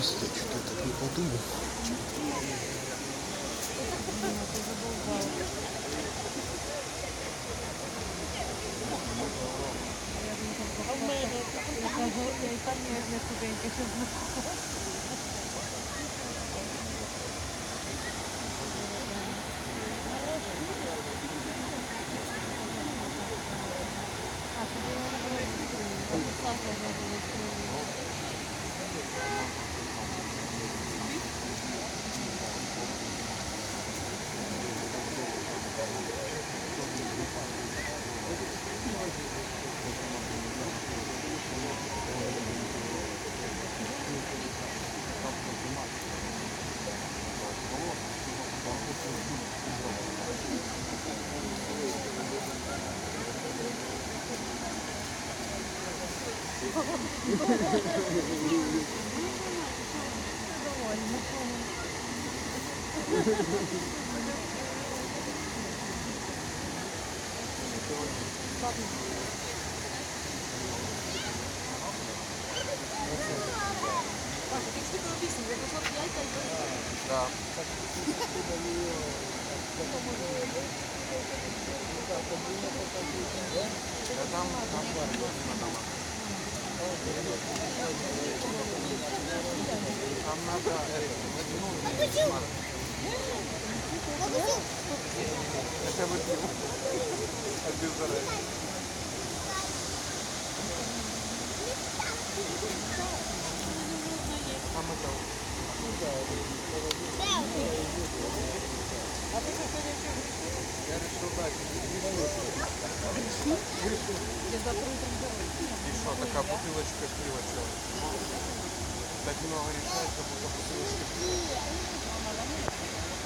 Просто что-то так не подумал. Я и там на ступеньках. Да. Там надо это выпил. Там это. Я решил дать. И что, такая бутылочка пива, что? Так много решает, как будто бутылочка пива.